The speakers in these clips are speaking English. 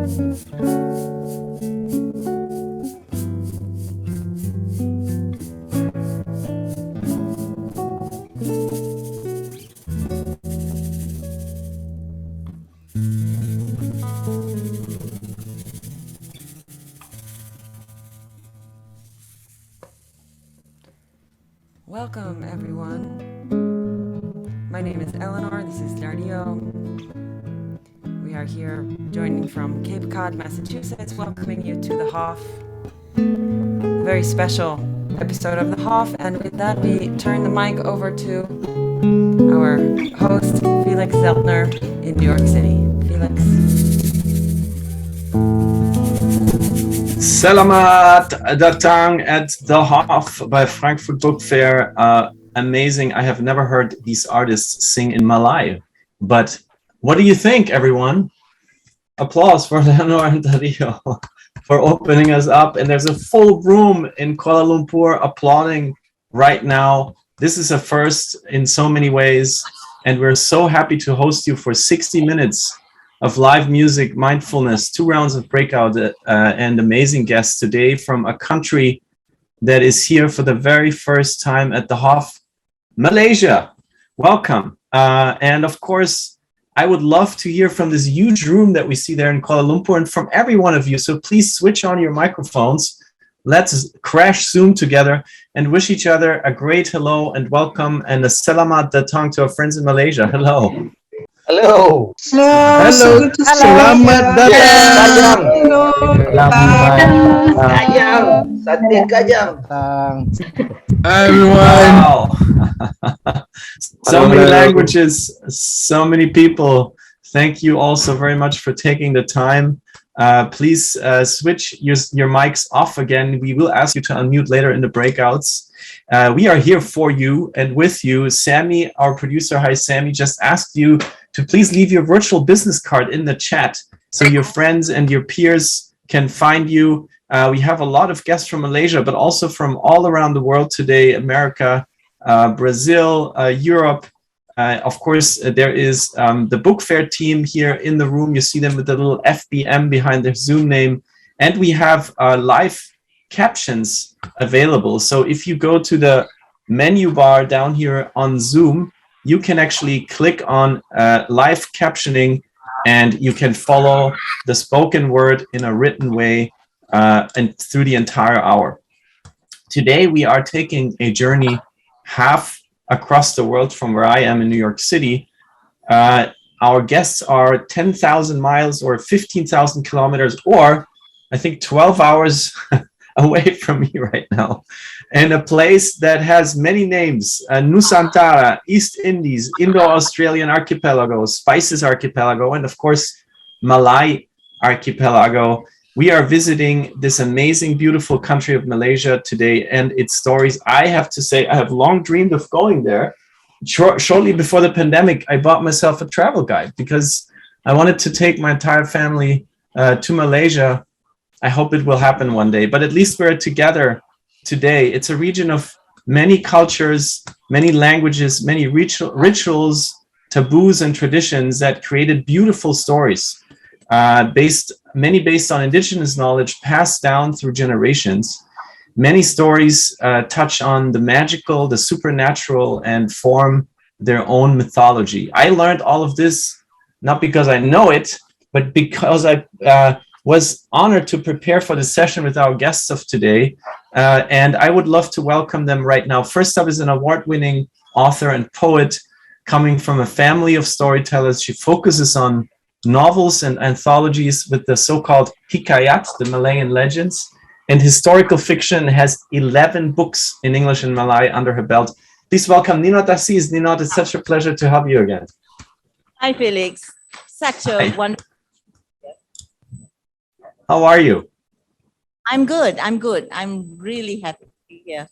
Welcome, everyone. My name is Eleanor. This is Dario. We are here joining from Cape Cod, Massachusetts, welcoming you to the Hof. A very special episode of the Hof, and with that, we turn the mic over to our host, Felix Zeltner in New York City. Felix. Selamat datang at the Hof by Frankfurt Book Fair. Amazing. I have never heard these artists sing in Malay. But what do you think, everyone? Applause for Eleanor and Dario for opening us up. And there's a full room in Kuala Lumpur applauding right now. This is a first in so many ways. And we're so happy to host you for 60 minutes of live music, mindfulness, 2 rounds of breakout, and amazing guests today from a country that is here for the very first time at the Hof, Malaysia. Welcome. And of course, I would love to hear from this huge room that we see there in Kuala Lumpur and from every one of you. So please switch on your microphones. Let's crash Zoom together and wish each other a great hello and welcome and a selamat datang to our friends in Malaysia. Hello. Hello. Hello. Selamat datang. Kajang. Sate kajang. Everyone. Wow. So many languages, so many people. Thank you all so very much for taking the time. Please switch your mics off again. We will ask you to unmute later in the breakouts. We are here for you and with you. Sammy, our producer, hi Sammy, just asked you to please leave your virtual business card in the chat so your friends and your peers can find you. We have a lot of guests from Malaysia, but also from all around the world today, America, Brazil, Europe. Of course, there is the book fair team here in the room. You see them with the little FBM behind their Zoom name. And we have live captions available. So if you go to the menu bar down here on Zoom, you can actually click on live captioning and you can follow the spoken word in a written way and through the entire hour. Today, we are taking a journey half across the world from where I am in New York City. Our guests are 10,000 miles or 15,000 kilometers, or I think 12 hours away from me right now, in a place that has many names: Nusantara, East Indies, Indo-Australian Archipelago, Spices Archipelago, and of course, Malay Archipelago. We are visiting this amazing, beautiful country of Malaysia today and its stories. I have to say, I have long dreamed of going there. Shortly before the pandemic, I bought myself a travel guide because I wanted to take my entire family to Malaysia. I hope it will happen one day, but at least we're together today. It's a region of many cultures, many languages, many rituals, taboos, and traditions that created beautiful stories, many based on indigenous knowledge passed down through generations. Many stories touch on the magical, the supernatural, and form their own mythology. I learned all of this not because I know it, but because I was honored to prepare for the session with our guests of today. And I would love to welcome them right now. First up is an award-winning author and poet coming from a family of storytellers. She focuses on novels and anthologies with the so-called hikayat, the Malayan legends, and historical fiction, has 11 books in English and Malay under her belt. Please welcome Ninot Aziz. Ninot, it's such a pleasure to have you again. Hi, Felix. Such a wonderful. How are you? I'm good. I'm really happy to be here.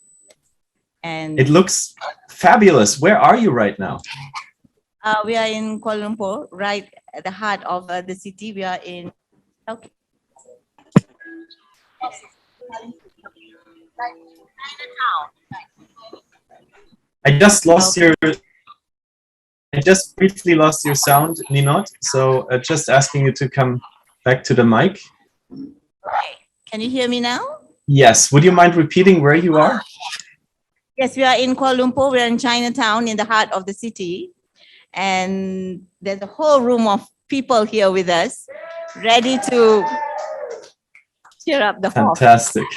And it looks fabulous. Where are you right now? We are in Kuala Lumpur, right at the heart of the city. We are in Chinatown. I just briefly lost your sound, Ninot. So just asking you to come back to the mic. Can you hear me now? Yes. Would you mind repeating where you are? Yes, we are in Kuala Lumpur. We are in Chinatown, in the heart of the city. And there's a whole room of people here with us, ready to cheer up the Hof. Fantastic.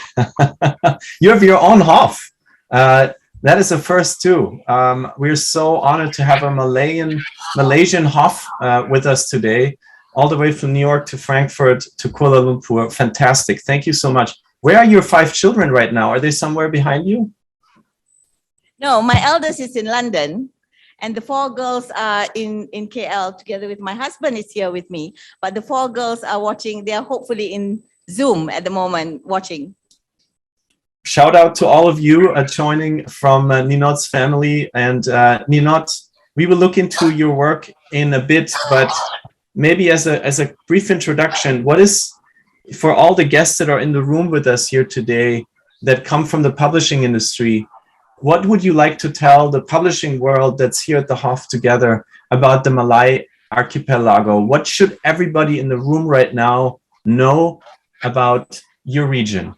You have your own Hof. That is a first too. We're so honored to have a Malaysian Hof with us today, all the way from New York to Frankfurt to Kuala Lumpur. Fantastic. Thank you so much. Where are your 5 children right now? Are they somewhere behind you? No, my eldest is in London, and the 4 girls are in KL together with my husband is here with me. But the 4 girls are watching. They are hopefully in Zoom at the moment watching. Shout out to all of you joining from Ninot's family. And Ninot, we will look into your work in a bit, but maybe as a brief introduction, what is, for all the guests that are in the room with us here today that come from the publishing industry, what would you like to tell the publishing world that's here at the Hof together about the Malay Archipelago? What should everybody in the room right now know about your region,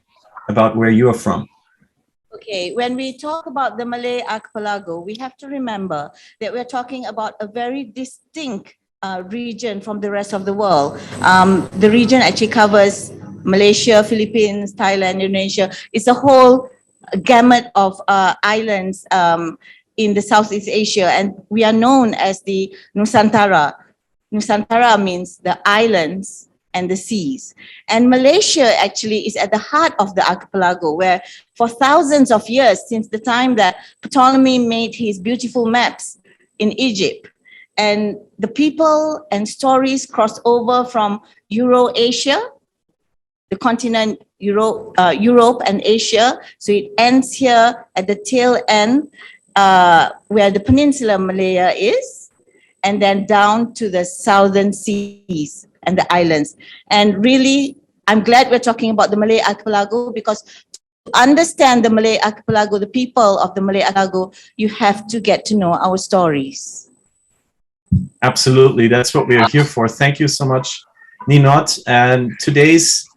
about where you are from? Okay, when we talk about the Malay Archipelago, we have to remember that we're talking about a very distinct region from the rest of the world. The region actually covers Malaysia, Philippines, Thailand, Indonesia. It's a whole gamut of islands in the Southeast Asia, and we are known as the Nusantara. Nusantara means the islands and the seas. And Malaysia actually is at the heart of the archipelago, where for thousands of years, since the time that Ptolemy made his beautiful maps in Egypt, and the people and stories crossed over from Eurasia, the continent Europe and Asia. So it ends here at the tail end where the peninsula Malaya is, and then down to the southern seas and the islands. And really, I'm glad we're talking about the Malay Archipelago, because to understand the Malay Archipelago, the people of the Malay Archipelago, you have to get to know our stories. Absolutely. That's what we are here for. Thank you so much, Ninot. And today's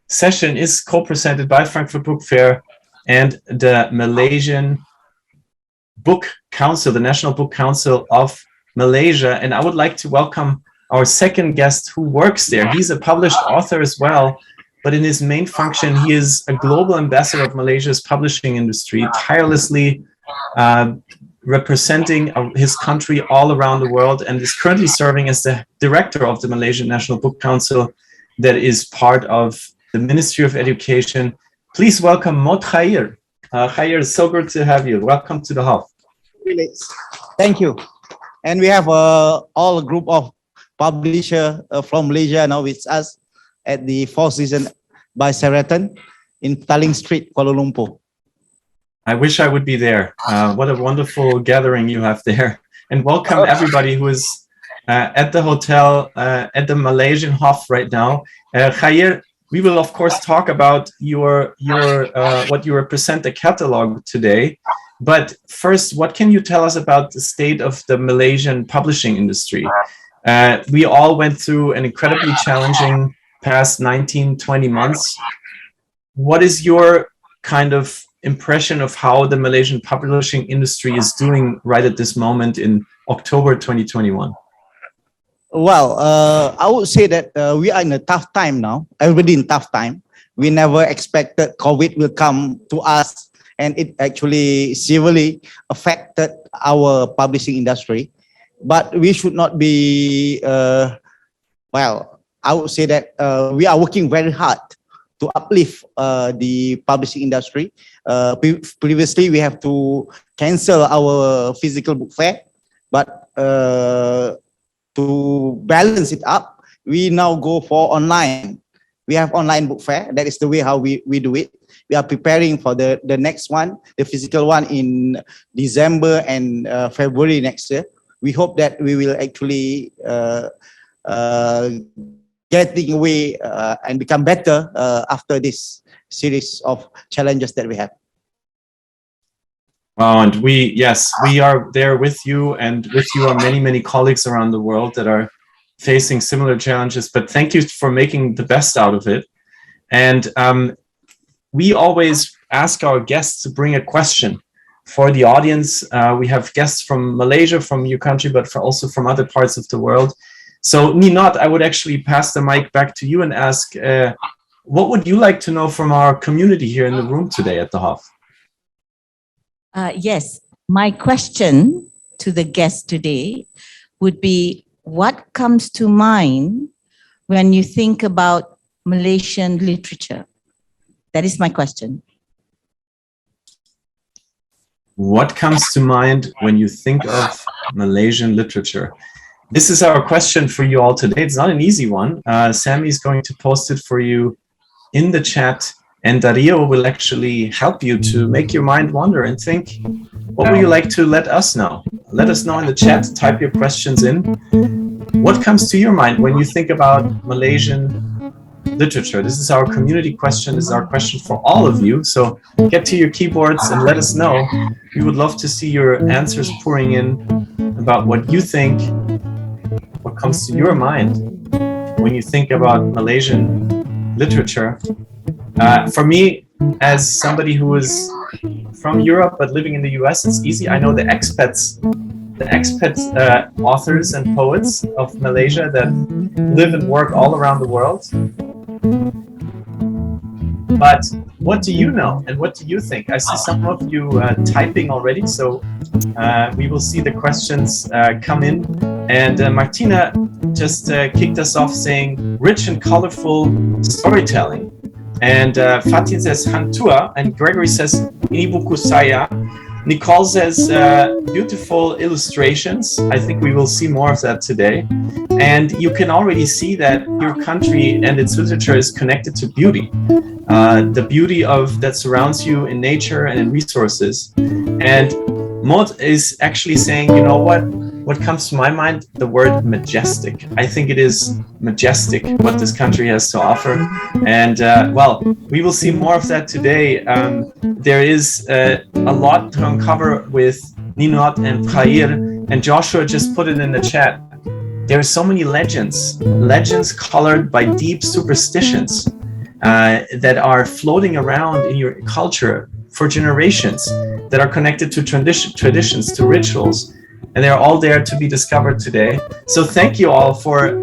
session is co-presented by Frankfurt Book Fair and the Malaysian Book Council, the National Book Council of Malaysia. And I would like to welcome our second guest who works there. He's a published author as well, but in his main function, he is a global ambassador of Malaysia's publishing industry, tirelessly representing his country all around the world, and is currently serving as the director of the Malaysian National Book Council that is part of the Ministry of Education. Please welcome Mot Khair. Khair, it's so good to have you. Welcome to the Hof. Thank you. And we have all a group of publisher from Malaysia now with us at the Four Seasons by Sheraton in Petaling Street, Kuala Lumpur. I wish I would be there. What a wonderful gathering you have there. And welcome everybody who is at the hotel, at the Malaysian Hof right now. Khair, we will of course talk about your what you represent, the catalog today. But first, what can you tell us about the state of the Malaysian publishing industry? We all went through an incredibly challenging past 19, 20 months. What is your kind of impression of how the Malaysian publishing industry is doing right at this moment in October 2021? Well, I would say that we are in a tough time now, everybody in tough time. We never expected COVID will come to us, and it actually severely affected our publishing industry. But we should not be, well, I would say that we are working very hard to uplift the publishing industry. Previously, we have to cancel our physical book fair, but to balance it up, we now go for online. We have online book fair. That is the way how we do it. We are preparing for the next one, the physical one in December and February next year. We hope that we will actually getting away and become better after this series of challenges that we have. And we are there with you, and with you are many, many colleagues around the world that are facing similar challenges, but thank you for making the best out of it. And we always ask our guests to bring a question for the audience. We have guests from Malaysia, from your country, but also from other parts of the world. So Ninot, I would actually pass the mic back to you and ask, what would you like to know from our community here in the room today at the Hof? Yes, my question to the guest today would be, what comes to mind when you think about Malaysian literature? That is my question. What comes to mind when you think of Malaysian literature? This is our question for you all today. It's not an easy one. Sammy is going to post it for you in the chat, and Dario will actually help you to make your mind wander and think, what would you like to let us know? Let us know in the chat, type your questions in. What comes to your mind when you think about Malaysian literature? This is our community question. This is our question for all of you. So get to your keyboards and let us know. We would love to see your answers pouring in about what you think, what comes to your mind when you think about Malaysian literature. For me, as somebody who is from Europe but living in the US, it's easy. I know the expat authors and poets of Malaysia that live and work all around the world. But what do you know and what do you think? I see some of you typing already, so we will see the questions come in. And Martina just kicked us off saying, rich and colorful storytelling. And Fatin says, Hantua, and Gregory says, ini buku saya. Nicole says, beautiful illustrations. I think we will see more of that today. And you can already see that your country and its literature is connected to beauty. The beauty that surrounds you in nature and in resources. And Maud is actually saying, you know what comes to my mind? The word majestic. I think it is majestic what this country has to offer. And well, we will see more of that today. There is a lot to uncover with Ninot and Khair, and Joshua just put it in the chat. There are so many legends colored by deep superstitions that are floating around in your culture for generations, that are connected to traditions, to rituals, and they're all there to be discovered today. So thank you all for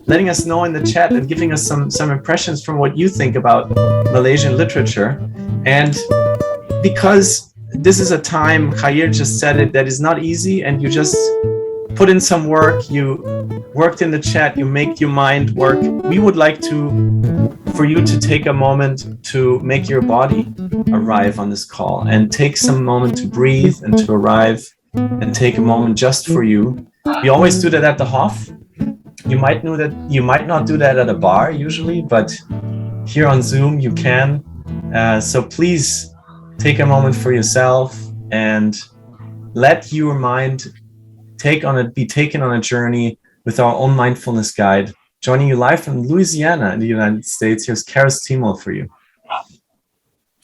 letting us know in the chat and giving us some impressions from what you think about Malaysian literature. And because this is a time, Khair just said it, that is not easy, and you just put in some work, you worked in the chat, you make your mind work. We would like for you to take a moment to make your body arrive on this call and take some moment to breathe and to arrive and take a moment just for you. We always do that at the Hof. You might not do that at a bar usually, but here on Zoom you can. So please take a moment for yourself and let your mind be taken on a journey with our own mindfulness guide. Joining you live from Louisiana in the United States, here's Karis Timol for you.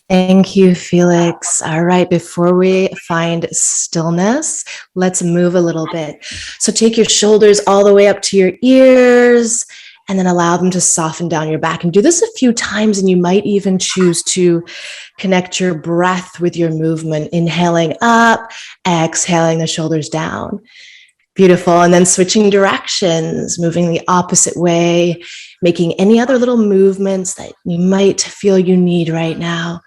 Thank you, Felix. All right, before we find stillness, let's move a little bit. So take your shoulders all the way up to your ears and then allow them to soften down your back. And do this a few times, and you might even choose to connect your breath with your movement, inhaling up, exhaling the shoulders down. Beautiful. And then switching directions, moving the opposite way, making any other little movements that you might feel you need right now.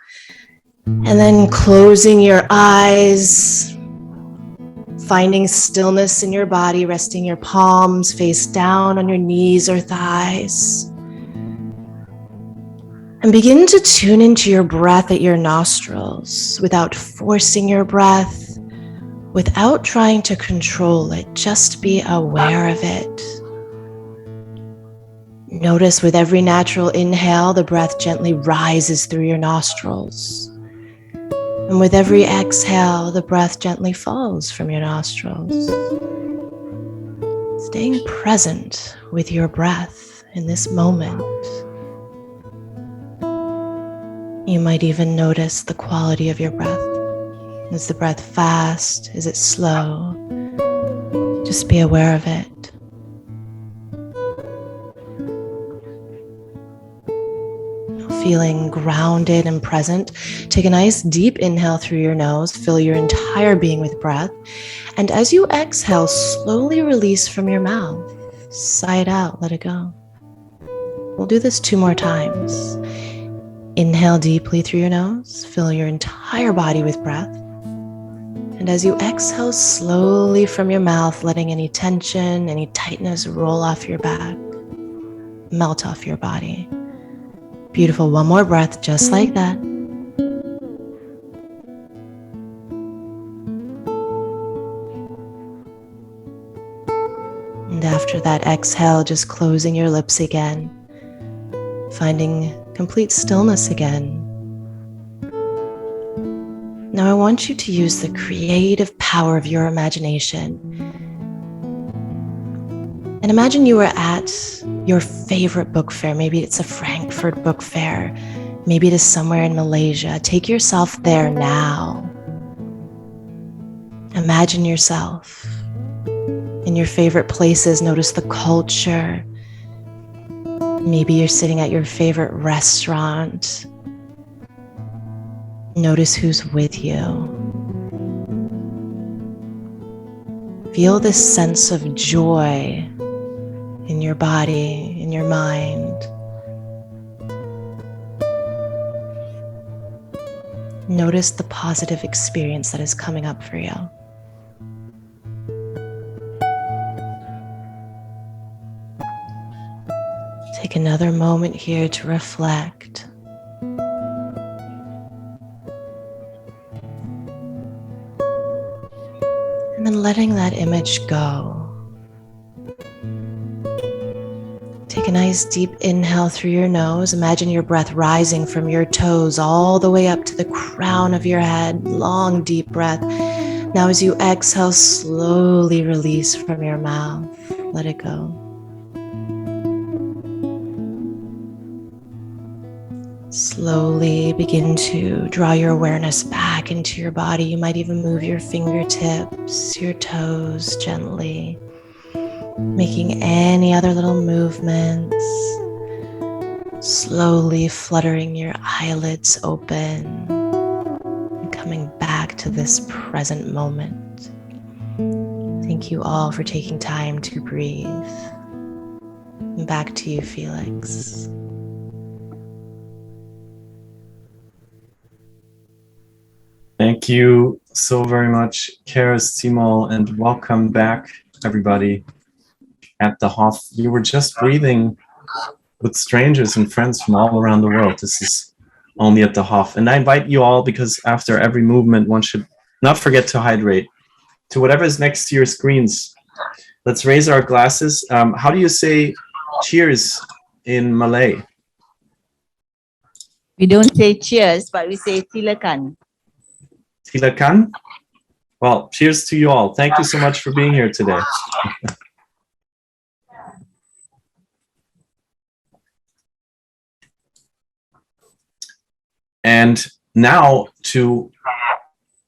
And then closing your eyes, finding stillness in your body, resting your palms face down on your knees or thighs. And begin to tune into your breath at your nostrils without forcing your breath, without trying to control it. Just be aware of it. Notice with every natural inhale, the breath gently rises through your nostrils. And with every exhale, the breath gently falls from your nostrils. Staying present with your breath in this moment. You might even notice the quality of your breath. Is the breath fast? Is it slow? Just be aware of it. feeling grounded and present. Take a nice deep inhale through your nose, fill your entire being with breath. And as you exhale, slowly release from your mouth. Sigh it out, let it go. We'll do this 2 more times. Inhale deeply through your nose, fill your entire body with breath. And as you exhale slowly from your mouth, letting any tension, any tightness roll off your back, melt off your body. Beautiful. 1 more breath, just like that. And after that exhale, just closing your lips again, finding complete stillness again. Now I want you to use the creative power of your imagination. And imagine you were at your favorite book fair. Maybe it's a Frankfurt book fair. Maybe it is somewhere in Malaysia. Take yourself there now. Imagine yourself in your favorite places. Notice the culture. Maybe you're sitting at your favorite restaurant. Notice who's with you. Feel this sense of joy in your body, in your mind. Notice the positive experience that is coming up for you. Take another moment here to reflect. And then letting that image go. Take a nice deep inhale through your nose. Imagine your breath rising from your toes all the way up to the crown of your head. Long, deep breath. Now as you exhale, slowly release from your mouth. Let it go. Slowly begin to draw your awareness back into your body. You might even move your fingertips, your toes gently, making any other little movements. Slowly fluttering your eyelids open and coming back to this present moment. Thank you all for taking time to breathe. And back to you, Felix. Thank you so very much, Karis Timol, and welcome back, everybody, at the Hof. You were just breathing with strangers and friends from all around the world. This is only at the Hof. And I invite you all, because after every movement, one should not forget to hydrate, to whatever is next to your screens. Let's raise our glasses. How do you say cheers in Malay? We don't say cheers, but we say silakan. Silakan? Well, cheers to you all. Thank you so much for being here today. And now to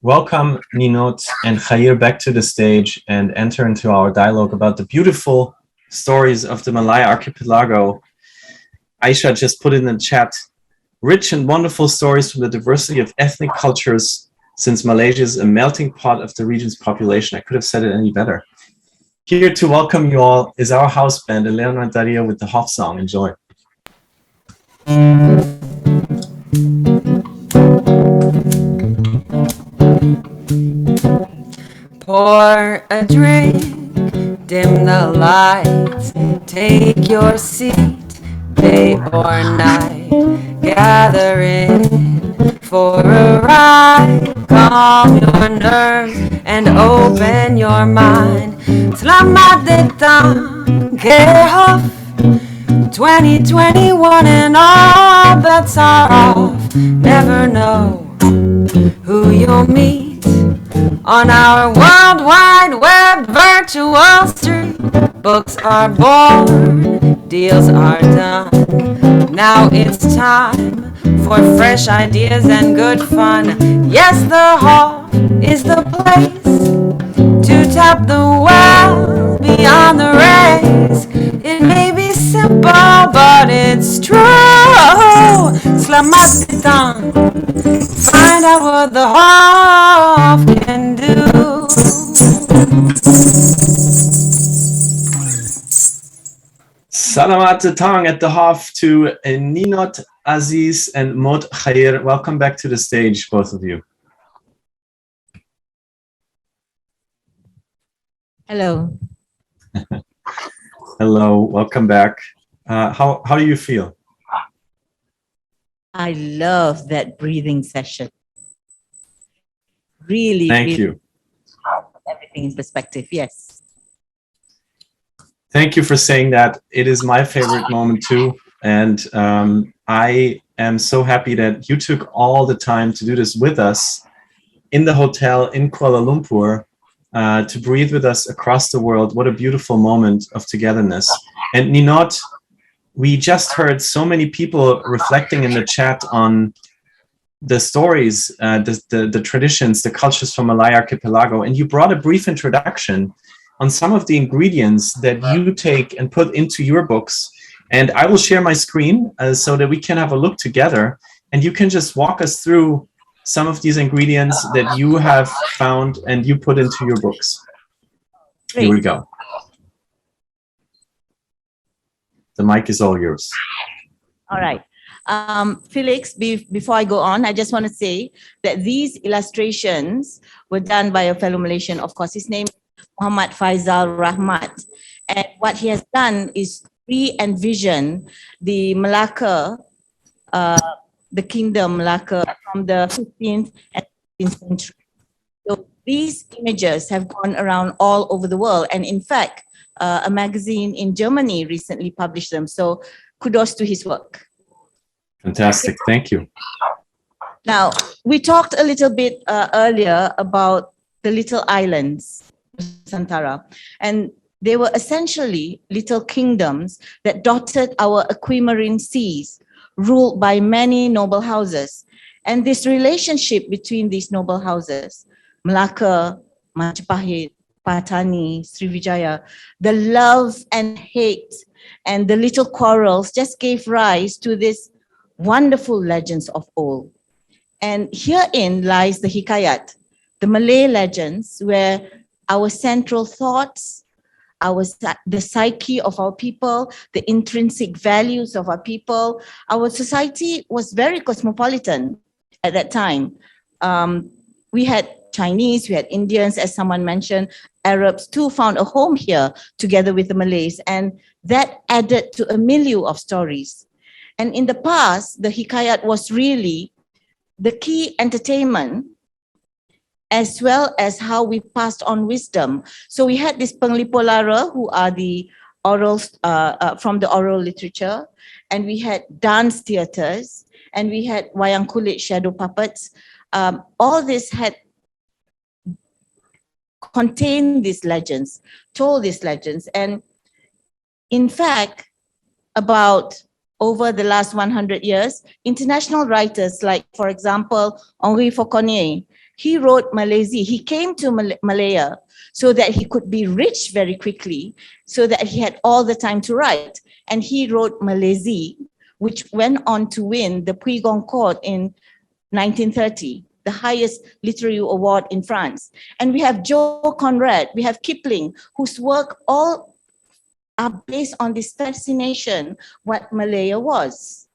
welcome Ninot and Khair back to the stage and enter into our dialogue about the beautiful stories of the Malay Archipelago. Aisha just put in the chat, rich and wonderful stories from the diversity of ethnic cultures, since Malaysia is a melting pot of the region's population. I could have said it any better. Here to welcome you all is our house band, Eleanor and Daria, with the Hof song. Enjoy. Pour a drink, dim the lights, take your seat, day or night, gather in for a ride, calm your nerves and open your mind. Selamat datang ke Hof 2021 and all bets are off. Never know who you'll meet on our World Wide Web virtual street. Books are born, deals are done. Now it's time for fresh ideas and good fun. Yes, the hall is the place to tap the well beyond the race. It may be simple, but it's true. Selamat datang. Find out what the Hof can do. Salamat datang at the Hof to Ninot, Aziz, and Mod Khair. Welcome back to the stage, both of you. Hello. Hello, welcome back. How do you feel? I love that breathing session. Really, Thank really you. everything in perspective. Yes. Thank you for saying that. It is my favorite moment too. And I am so happy that you took all the time to do this with us in the hotel in Kuala Lumpur, to breathe with us across the world. What a beautiful moment of togetherness. And Ninot, we just heard so many people reflecting in the chat on the stories, the traditions, the cultures from Malay Archipelago. And you brought a brief introduction on some of the ingredients that you take and put into your books. And I will share my screen so that we can have a look together. And you can just walk us through some of these ingredients that you have found and you put into your books. Great. Here we go. The mic is all yours. All right. Felix, before I go on, I just want to say that these illustrations were done by a fellow Malaysian. Of course, his name is Muhammad Faisal Rahmat. And what he has done is re-envision the Malacca, the kingdom Malacca from the 15th and 16th century. So these images have gone around all over the world. And in fact, a magazine in Germany recently published them. So kudos to his work. Fantastic. Thank you. Now, we talked a little bit earlier about the little islands, Nusantara, and they were essentially little kingdoms that dotted our aquamarine seas, ruled by many noble houses. And this relationship between these noble houses, Malacca, Majapahit, Patani, Srivijaya, the love and hate and the little quarrels just gave rise to this wonderful legends of old. And herein lies the hikayat, the Malay legends, where our central thoughts, the psyche of our people, the intrinsic values of our people. Our society was very cosmopolitan at that time. We had Chinese, we had Indians, as someone mentioned, Arabs too found a home here together with the Malays, and that added to a milieu of stories. And in the past, the hikayat was really the key entertainment, as well as how we passed on wisdom. So we had this Penglipolara, who are the orals from the oral literature, and we had dance theaters, and we had wayang kulit, shadow puppets. All this had contained these legends, told these legends. And in fact, about over the last 100 years, international writers like, for example, Henri Fauconnier, he wrote Malaysia. He came to Malaya so that he could be rich very quickly, so that he had all the time to write. And he wrote Malaysia, which went on to win the Prix Goncourt in 1930, the highest literary award in France. And we have Joe Conrad, we have Kipling, whose work all are based on this fascination, what Malaya was.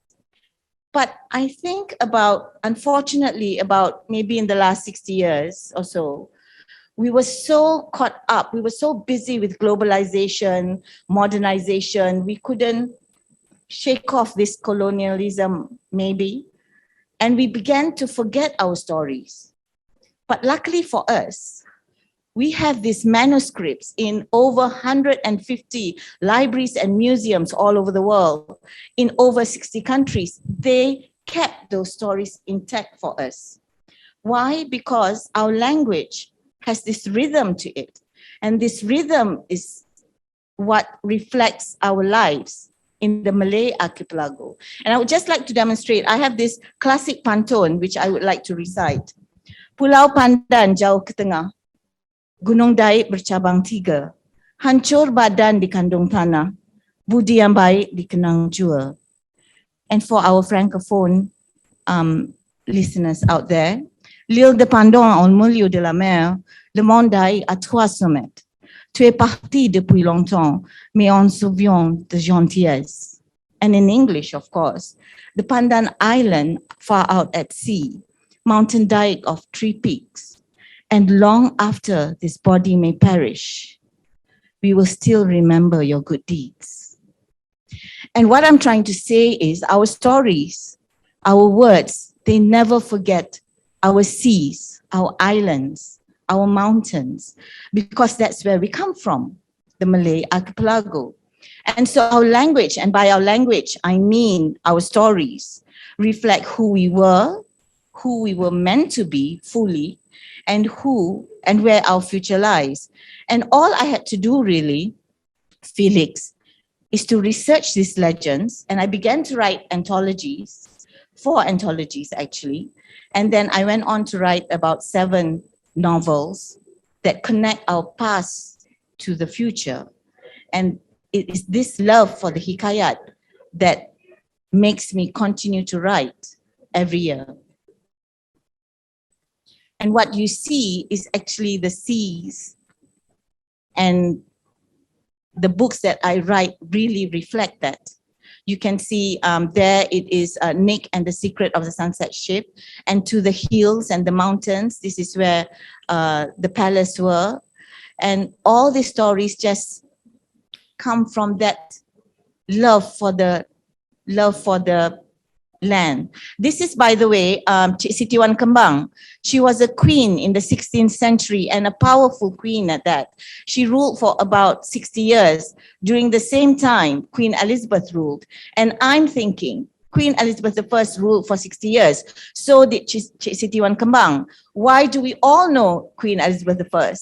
But I think unfortunately, about maybe in the last 60 years or so, we were so caught up, we were so busy with globalization, modernization, we couldn't shake off this colonialism, maybe, and we began to forget our stories. But luckily for us, we have these manuscripts in over 150 libraries and museums all over the world, in over 60 countries. They kept those stories intact for us. Why? Because our language has this rhythm to it. And this rhythm is what reflects our lives in the Malay Archipelago. And I would just like to demonstrate, I have this classic pantun, which I would like to recite. Pulau Pandan jauh ke tengah, Gunung Daik bercabang tiga, hancur badan di kandung tanah, budi yang baik dikenang jua. And for our Francophone listeners out there. L'île de Pandon en milieu de la mer, le monde est à 300 mètres. Tu es parti depuis longtemps, mais on se souvient de gentillesse. And in English, of course, the Pandan Island far out at sea, mountain dike of 3 peaks, and long after this body may perish, we will still remember your good deeds. And what I'm trying to say is our stories, our words, they never forget our seas, our islands, our mountains, because that's where we come from, the Malay Archipelago. And so our language, and by our language, I mean our stories, reflect who we were meant to be fully, and where our future lies. And all I had to do really, Felix, is to research these legends, and I began to write anthologies, 4 anthologies actually, and then I went on to write about 7 novels that connect our past to the future. And it is this love for the hikayat that makes me continue to write every year. And what you see is actually the seas, and the books that I write really reflect that. You can see there it is Nick and the Secret of the Sunset Ship, and to the hills and the mountains. This is where the palace were. And all these stories just come from that love for the land. This is, by the way, Cik Siti Wan Kembang. She was a queen in the 16th century and a powerful queen at that. She ruled for about 60 years. During the same time, Queen Elizabeth ruled. And I'm thinking, Queen Elizabeth I ruled for 60 years. So did Cik Siti Wan Kembang. Why do we all know Queen Elizabeth I?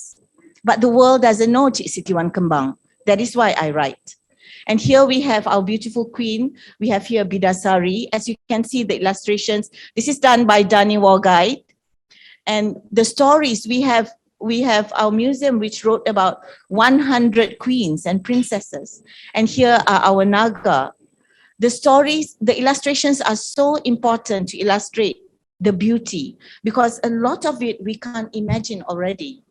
But the world doesn't know Cik Siti Wan Kembang. That is why I write. And here we have our beautiful queen. We have here Bidasari. As you can see, the illustrations. This is done by Dani Warguide. And the stories, we have our museum which wrote about 100 queens and princesses. And here are our Naga. The stories, the illustrations are so important to illustrate the beauty, because a lot of it we can't imagine already.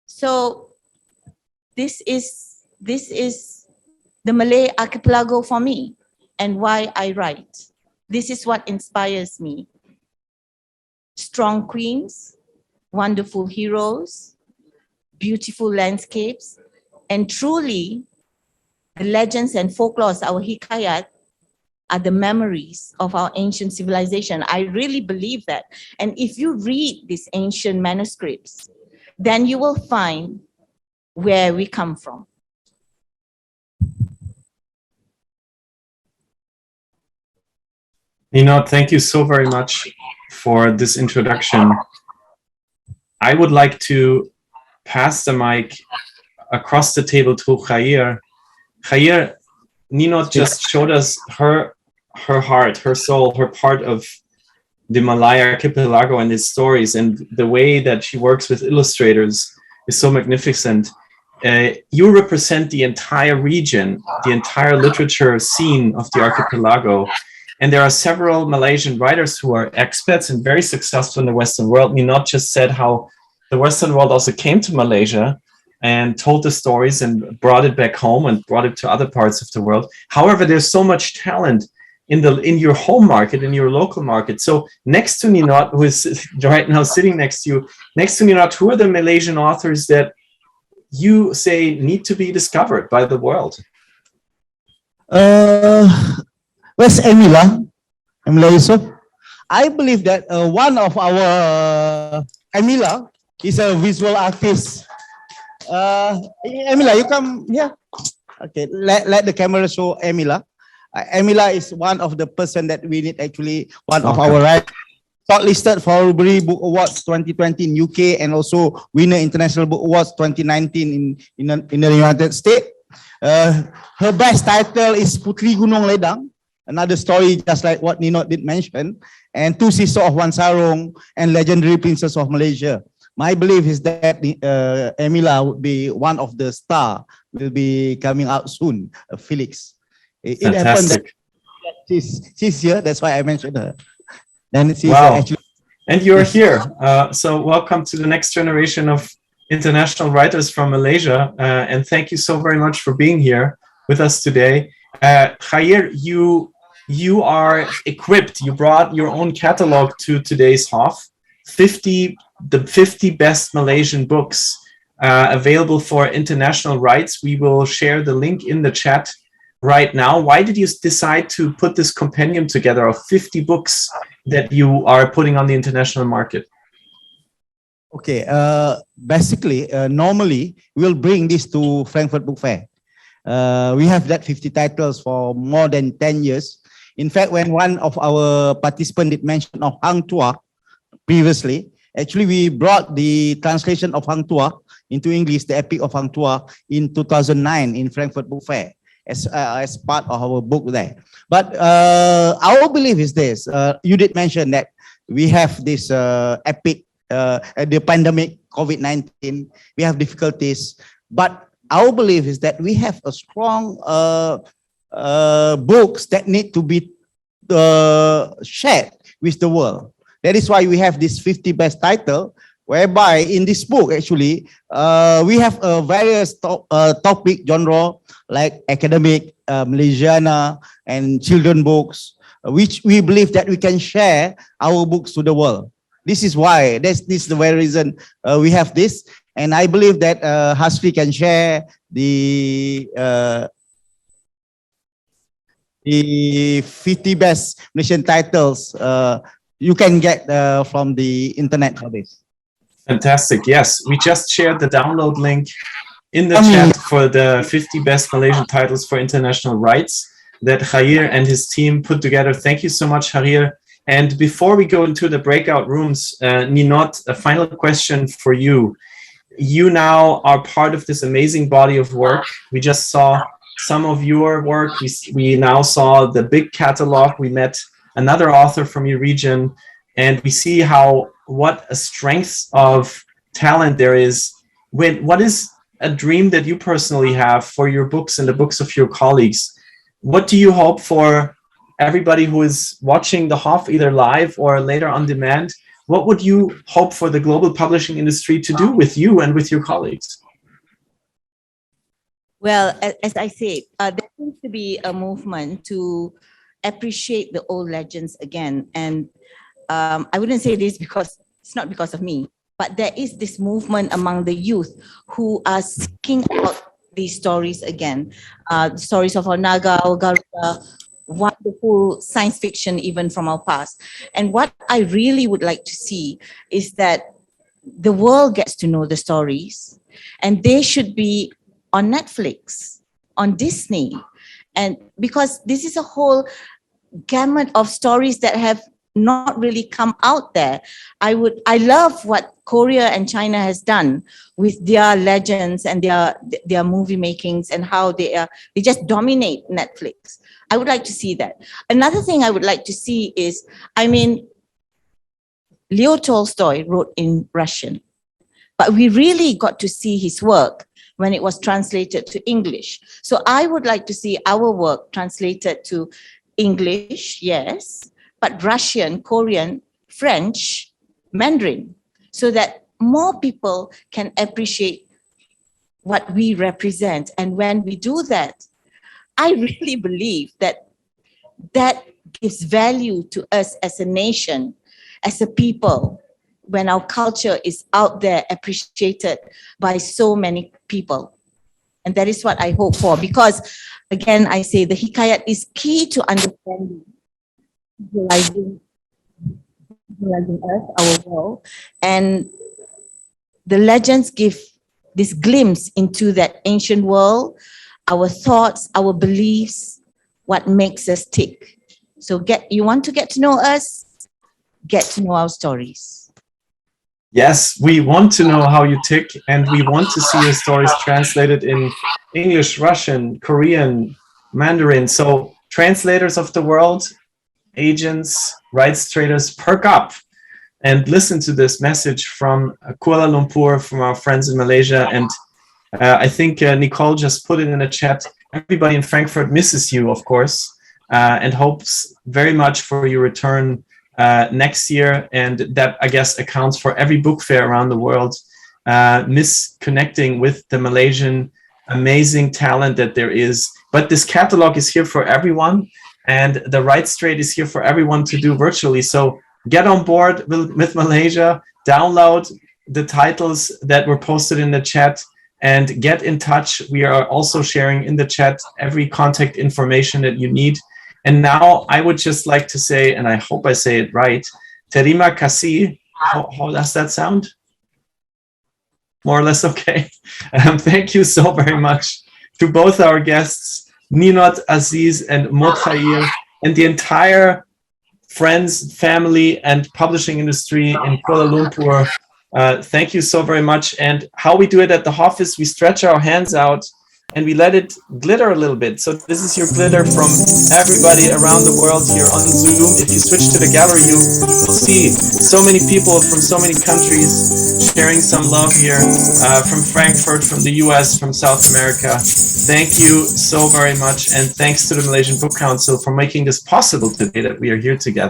So this is the Malay Archipelago for me, and why I write. This is what inspires me. Strong queens, wonderful heroes, beautiful landscapes, and truly the legends and folklores, our hikayat, are the memories of our ancient civilization. I really believe that. And if you read these ancient manuscripts, then you will find where we come from. Nino, thank you so very much for this introduction. I would like to pass the mic across the table to Khair. Khair, Nino just showed us her heart, her soul, her part of the Malay Archipelago and its stories, and the way that she works with illustrators is so magnificent. You represent the entire region, the entire literature scene of the archipelago. And there are several Malaysian writers who are experts and very successful in the Western world. Nino just said how the Western world also came to Malaysia and told the stories and brought it back home and brought it to other parts of the world. However, there's so much talent in your home market, in your local market. So next to Nino, who is right now sitting next to you, who are the Malaysian authors that you say need to be discovered by the world? Where's Emila? Emila Yusuf? I believe that one of our Emila is a visual artist. Emila, you come here. Okay, let the camera show Emila. Emila is one of the person that we need, actually one of our shortlisted for Albury Book Awards 2020 in UK, and also winner International Book Awards 2019 in the United States. Her best title is Putri Gunung Ledang, another story just like what Nino did mention, and Two Sisters of Wan Sarong and Legendary Princess of Malaysia. My belief is that Emila would be one of the star, will be coming out soon, Felix. It happened that she's here. That's why I mentioned her. Then she's Wow. actually. And you're here. So welcome to the next generation of international writers from Malaysia. And thank you so very much for being here with us today. Khair, you are equipped. You brought your own catalog to today's HOF. The 50 best Malaysian books available for international rights. We will share the link in the chat right now. Why did you decide to put this compendium together of 50 books that you are putting on the international market? Okay, basically, normally we'll bring this to Frankfurt Book Fair. We have that 50 titles for more than 10 years. In fact, when one of our participants did mention of Hang Tuah previously, actually we brought the translation of Hang Tuah into English, the Epic of Hang Tuah, in 2009 in Frankfurt Book Fair as part of our book there. But our belief is this, you did mention that we have this epic, the pandemic, COVID-19, we have difficulties, but our belief is that we have a strong books that need to be shared with the world. That is why we have this 50 best title, whereby in this book, actually, we have a various topic genre like academic, Malaysiana, and children books, which we believe that we can share our books to the world. This is why, this is the very reason we have this. And I believe that Hasri can share the 50 best Malaysian titles you can get from the internet nowadays. Fantastic. Yes, we just shared the download link in the chat for the 50 best Malaysian titles for international rights that Khair and his team put together. Thank you so much, Khair. And before we go into the breakout rooms, Ninot, a final question for you. You now are part of this amazing body of work. We just saw some of your work. We now saw the big catalog. We met another author from your region, and we see what a strength of talent there is. What is a dream that you personally have for your books and the books of your colleagues? What do you hope for everybody who is watching the HOF either live or later on demand? What would you hope for the global publishing industry to do with you and with your colleagues? Well, as I said, there seems to be a movement to appreciate the old legends again. And I wouldn't say this because it's not because of me, but there is this movement among the youth who are seeking out these stories again. The stories of our Naga, our Garuda, wonderful science fiction even from our past. And what I really would like to see is that the world gets to know the stories, and they should be on Netflix, on Disney. And because this is a whole gamut of stories that have not really come out there. I love what Korea and China has done with their legends and their movie makings, and how they just dominate Netflix. I would like to see that. Another thing I would like to see is, Leo Tolstoy wrote in Russian, but we really got to see his work when it was translated to English. So I would like to see our work translated to English, yes, but Russian, Korean, French, Mandarin, so that more people can appreciate what we represent. And when we do that, I really believe that that gives value to us as a nation, as a people, when our culture is out there appreciated by so many people. And that is what I hope for, because again, I say the hikayat is key to understanding, visualizing us, our world. And the legends give this glimpse into that ancient world, our thoughts, our beliefs, what makes us tick. So you want to get to know us, get to know our stories. Yes, we want to know how you tick, and we want to see your stories translated in English, Russian, Korean, Mandarin. So translators of the world, agents, rights traders, perk up and listen to this message from Kuala Lumpur, from our friends in Malaysia. And I think Nicole just put it in the chat. Everybody in Frankfurt misses you, of course. and hopes very much for your return next year. And that, I guess, accounts for every book fair around the world, miss connecting with the Malaysian amazing talent that there is. But this catalog is here for everyone, and the Right Straight is here for everyone to do virtually. So get on board with Malaysia, download the titles that were posted in the chat, and get in touch. We are also sharing in the chat every contact information that you need. And now I would just like to say, and I hope I say it right, terima kasih. How does that sound? More or less okay. Thank you so very much to both our guests, Ninot, Aziz, and Mothair, and the entire friends, family, and publishing industry in Kuala Lumpur. Thank you so very much. And how we do it at the office, we stretch our hands out and we let it glitter a little bit. So this is your glitter from everybody around the world here on Zoom. If you switch to the gallery, you will see so many people from so many countries sharing some love here, from Frankfurt, from the US, from South America. Thank you so very much. And thanks to the Malaysian Book Council for making this possible today, that we are here together.